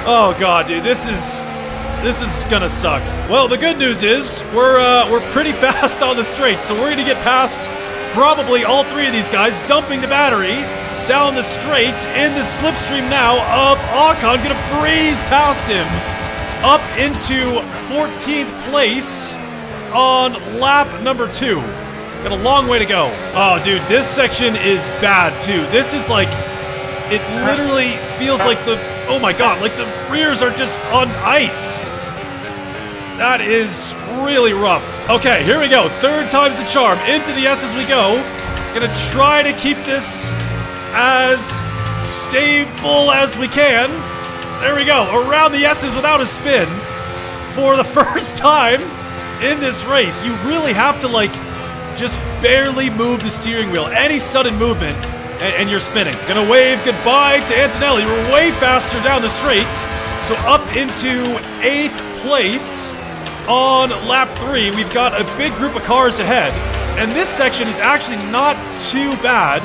Oh, God, dude. This is gonna suck. Well, the good news is we're pretty fast on the straight. So we're gonna get past probably all 3 of these guys, dumping the battery down the straight in the slipstream now of Ocon. Gonna breeze past him up into 14th place on lap number 2. Got a long way to go. Oh, dude, this section is bad, too. This is like, it literally feels like oh my God, like the rears are just on ice. That is really rough. Okay, here we go. 3rd time's the charm. Into the S as we go. Gonna try to keep this as stable as we can. There we go, around the S's without a spin for the first time in this race, you really have to, like, just barely move the steering wheel. Any sudden movement, and you're spinning. Gonna wave goodbye to Antonelli. We're way faster down the straight. So up into 8th place on lap 3. We've got a big group of cars ahead. And this section is actually not too bad.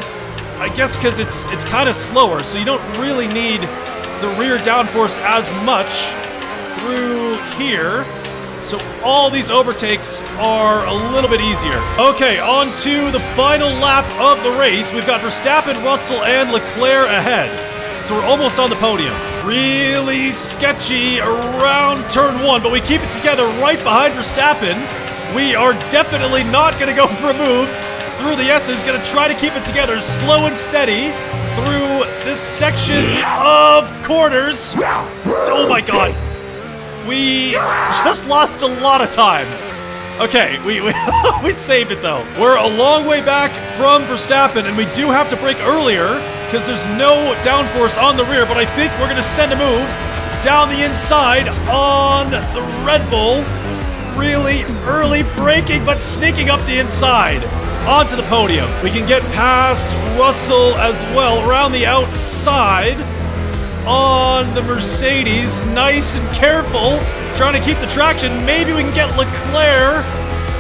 I guess because it's kind of slower, so you don't really need the rear downforce as much through here. So all these overtakes are a little bit easier. Okay, on to the final lap of the race. We've got Verstappen, Russell, and Leclerc ahead. So we're almost on the podium. Really sketchy around turn 1, but we keep it together right behind Verstappen. We are definitely not going to go for a move through the S's. Going to try to keep it together slow and steady through this section of corners. Oh my god. We just lost a lot of time. Okay, we saved it though. We're a long way back from Verstappen, and we do have to brake earlier because there's no downforce on the rear, but I think we're gonna send a move down the inside on the Red Bull. Really early braking, but sneaking up the inside onto the podium. We can get past Russell as well around the outside on the Mercedes. Nice and careful, trying to keep the traction. Maybe we can get Leclerc,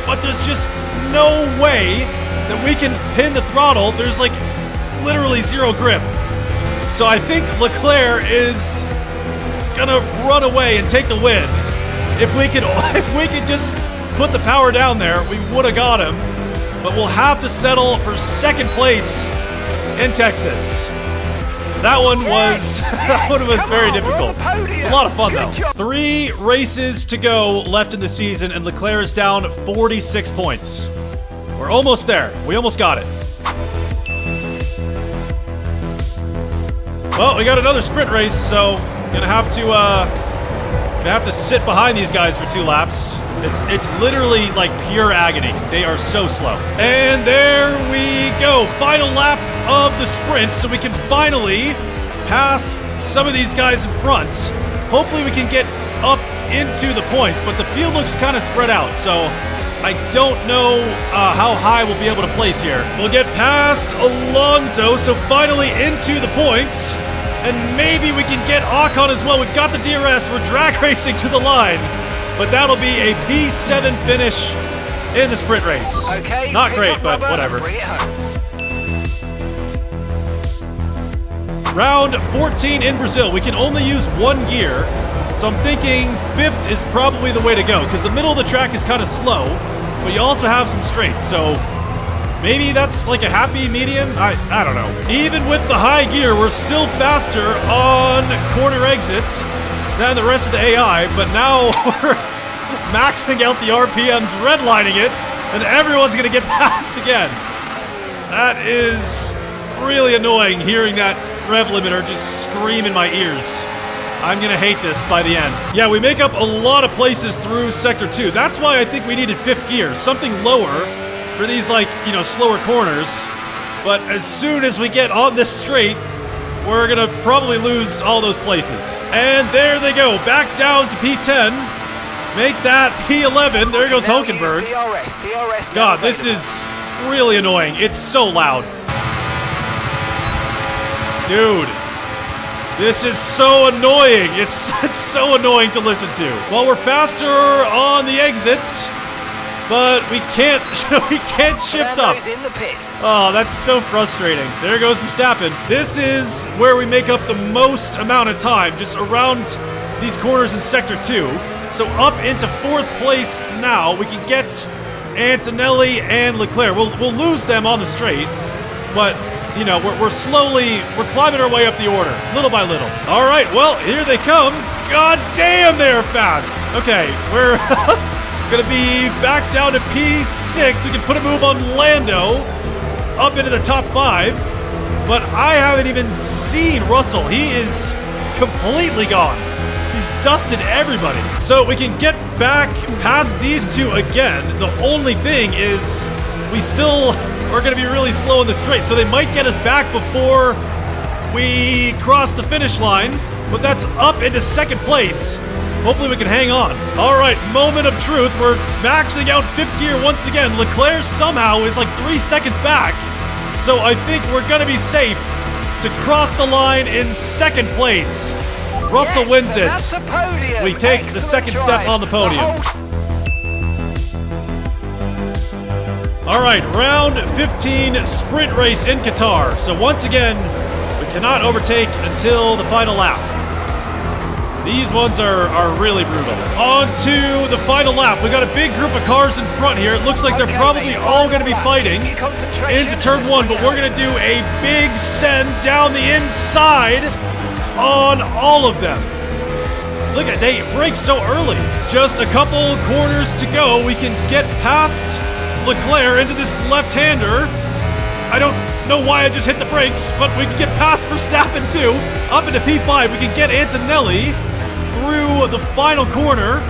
but there's just no way that we can pin the throttle. There's like literally zero grip. So I think Leclerc is gonna run away and take the win. If we could just put the power down there, we would have got him. But we'll have to settle for 2nd place in Texas. That one was very difficult. It's a lot of fun though. 3 races to go left in the season, and Leclerc is down 46 points. We're almost there. We almost got it. Well, we got another sprint race, so gonna have to sit behind these guys for 2 laps. It's literally like pure agony. They are so slow. And there we go. Final lap of the sprint, so we can finally pass some of these guys in front. Hopefully we can get up into the points, but the field looks kind of spread out, so I don't know how high we'll be able to place here. We'll get past Alonso, so finally into the points, and maybe we can get Ocon as well. We've got the DRS. We're drag racing to the line, but that'll be a P7 finish in the sprint race. Okay, not great, but whatever. Round 14 in Brazil. We can only use 1 gear, so I'm thinking 5th is probably the way to go, because the middle of the track is kind of slow, but you also have some straights, so maybe that's like a happy medium? I don't know. Even with the high gear, we're still faster on corner exits than the rest of the AI, but now we're maxing out the RPMs, redlining it, and everyone's gonna get past again. That is really annoying, hearing that rev limiter just scream in my ears. I'm gonna hate this by the end. Yeah, we make up a lot of places through Sector 2. That's why I think we needed 5th gear, something lower for these, like, you know, slower corners. But as soon as we get on this straight, we're gonna probably lose all those places. And there they go, back down to P10. Make that P11. There goes Hulkenberg. God, this is really annoying. It's so loud. Dude, this is so annoying. It's so annoying to listen to. Well, we're faster on the exits, but we can't shift up. Oh, that's so frustrating. There goes Verstappen. This is where we make up the most amount of time, just around these corners in Sector 2. So up into 4th place now. We can get Antonelli and Leclerc. We'll lose them on the straight, but you know, we're climbing our way up the order, little by little. All right, well, here they come. God damn, they're fast. Okay, we're gonna be back down to P6. We can put a move on Lando up into the top 5, but I haven't even seen Russell. He is completely gone. He's dusted everybody. So we can get back past these 2 again. The only thing is we still are going to be really slow in the straight, so they might get us back before we cross the finish line, but that's up into 2nd place. Hopefully we can hang on. All right, moment of truth. We're maxing out 5th gear once again. Leclerc somehow is like 3 seconds back. So I think we're going to be safe to cross the line in 2nd place. Russell wins it. That's a podium. We take the Excellent 2nd step drive. on the podium. All right, round 15 sprint race in Qatar. So once again, we cannot overtake until the final lap. These ones are really brutal. On to the final lap. We got a big group of cars in front here. It looks like they're probably all going to be fighting into turn 1, but we're going to do a big send down the inside on all of them. Look at, they brake so early. Just a couple corners to go. We can get past Leclerc into this left-hander. I don't know why I just hit the brakes, but we can get past Verstappen too. Up into P5, we can get Antonelli through the final corner,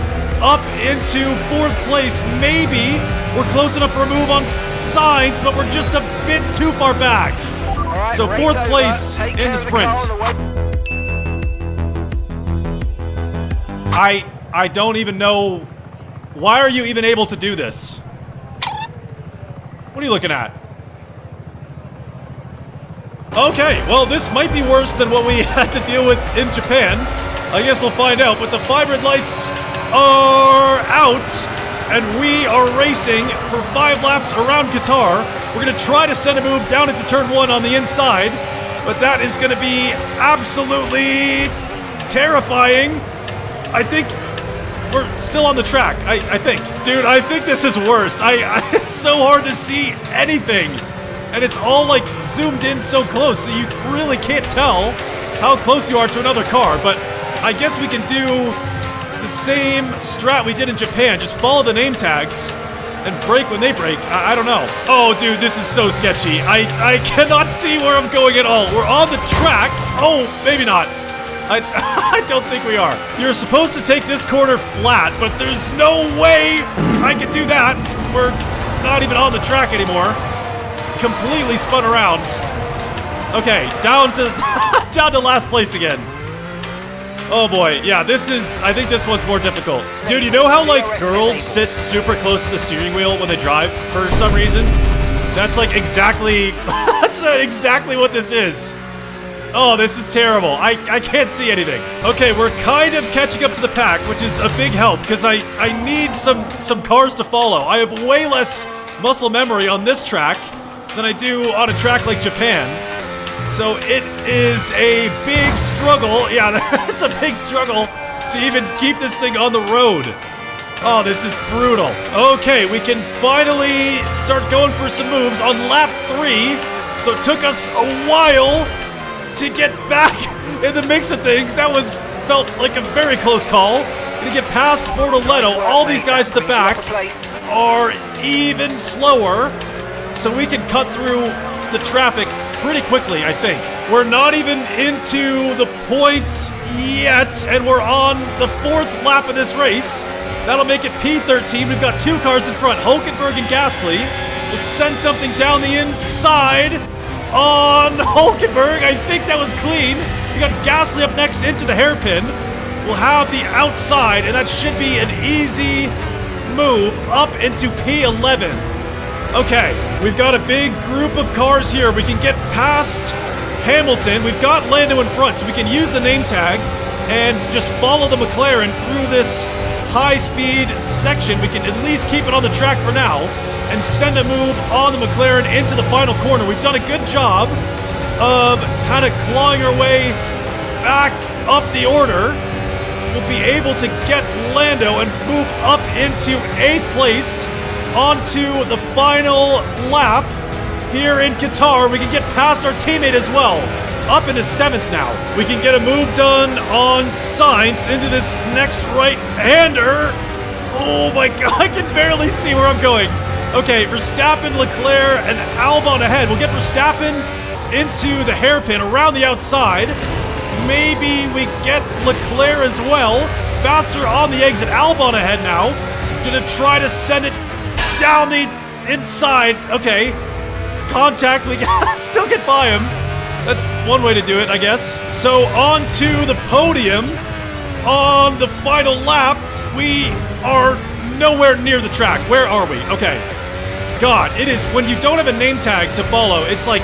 up into 4th place. Maybe we're close enough for a move on Sainz, but we're just a bit too far back. Right, so 4th place in the sprint. I don't even know. Why are you even able to do this? What are you looking at? Okay, well, this might be worse than what we had to deal with in Japan. I guess we'll find out, but the 5 red lights are out, and we are racing for 5 laps around Qatar. We're going to try to send a move down into turn 1 on the inside, but that is going to be absolutely terrifying. I think we're still on the track, I think. Dude, I think this is worse. It's so hard to see anything. And it's all like zoomed in so close, so you really can't tell how close you are to another car. But I guess we can do the same strat we did in Japan. Just follow the name tags and brake when they brake. I don't know. Oh, dude, this is so sketchy. I cannot see where I'm going at all. We're on the track. Oh, maybe not. I don't think we are. You're supposed to take this corner flat, but there's no way I can do that. We're not even on the track anymore. Completely spun around. Okay, down to down to last place again. Oh boy, yeah, I think this one's more difficult. Dude, you know how like girls sit super close to the steering wheel when they drive for some reason? That's like exactly that's exactly what this is. Oh, this is terrible. I can't see anything. Okay, we're kind of catching up to the pack, which is a big help because I need some cars to follow. I have way less muscle memory on this track than I do on a track like Japan. So it is a big struggle. Yeah, it's a big struggle to even keep this thing on the road. Oh, this is brutal. Okay, we can finally start going for some moves on lap 3. So it took us a while to get back in the mix of things. That felt like a very close call. Gonna get past Bortoletto. All these guys at the back are even slower. So we can cut through the traffic pretty quickly, I think. We're not even into the points yet, and we're on the 4th lap of this race. That'll make it P13. We've got 2 cars in front, Hulkenberg and Gasly. We'll send something down the inside on Hulkenberg. I think that was clean. We got Gasly up next into the hairpin. We'll have the outside, and that should be an easy move up into P11. Okay, we've got a big group of cars here. We can get past Hamilton. We've got Lando in front, so we can use the name tag and just follow the McLaren through this high-speed section. We can at least keep it on the track for now and send a move on the McLaren into the final corner. We've done a good job of kind of clawing our way back up the order. We'll be able to get Lando and move up into 8th place onto the final lap here in Qatar. We can get past our teammate as well, up into 7th now. We can get a move done on Sainz into this next right-hander. Oh my god, I can barely see where I'm going. Okay, Verstappen, Leclerc, and Albon ahead. We'll get Verstappen into the hairpin around the outside. Maybe we get Leclerc as well. Faster on the exit. Albon ahead now. Gonna try to send it down the inside. Okay. Contact. We can still get by him. That's one way to do it, I guess. So on to the podium. on the final lap. We are nowhere near the track. Where are we? Okay. God, it is, when you don't have a name tag to follow, it's like,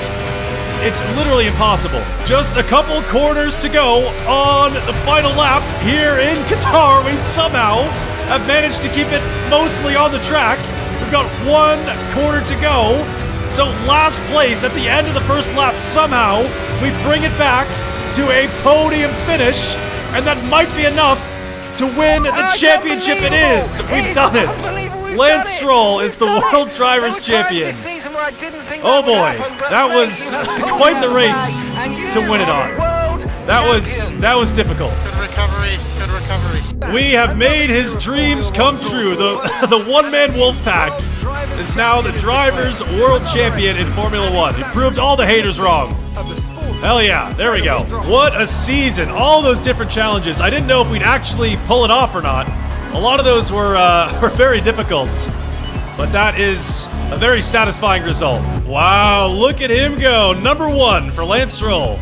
it's literally impossible. Just a couple corners to go on the final lap here in Qatar. We somehow have managed to keep it mostly on the track. We've got one corner to go. So last place at the end of the first lap, somehow we bring it back to a podium finish, and that might be enough to win the championship. It is. We've done it. Lance Stroll is the World Drivers' Champion. Oh boy, that was quite the race to win it on. That was difficult. Good recovery, good recovery. We have made his dreams come true. The one-man wolf pack is now the Drivers' World Champion in Formula One. He proved all the haters wrong. Hell yeah, there we go. What a season. All those different challenges. I didn't know if we'd actually pull it off or not. A lot of those were very difficult, but that is a very satisfying result. Wow, look at him go. Number 1 for Lance Stroll.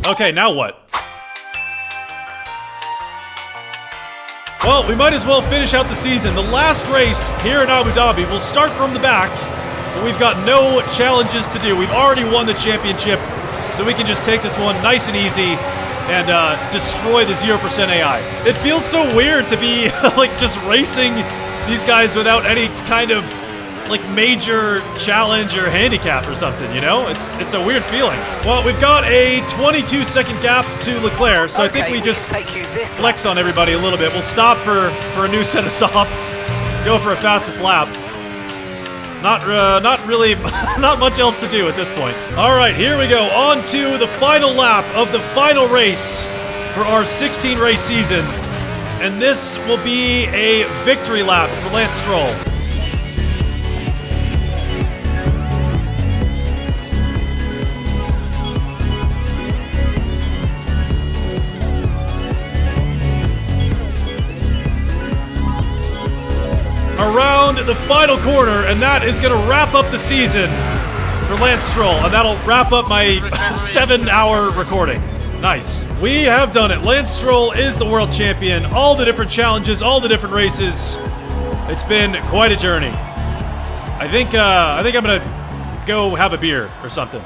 Okay, now what? Well, we might as well finish out the season. The last race here in Abu Dhabi will start from the back, but we've got no challenges to do. We've already won the championship, so we can just take this one nice and easy and destroy the 0% AI. It feels so weird to be like just racing these guys without any kind of like major challenge or handicap or something, you know? It's a weird feeling. Well, we've got a 22-second gap to Leclerc, so I think we just flex on everybody a little bit. We'll stop for a new set of softs, go for a fastest lap. Not really, not much else to do at this point. All right, here we go. On to the final lap of the final race for our 16-race season. And this will be a victory lap for Lance Stroll. Around the final corner, and that is going to wrap up the season for Lance Stroll, and that'll wrap up my 7-hour recording. Nice. We have done it. Lance Stroll is the world champion. All the different challenges, all the different races. It's been quite a journey. I think I'm going to go have a beer or something.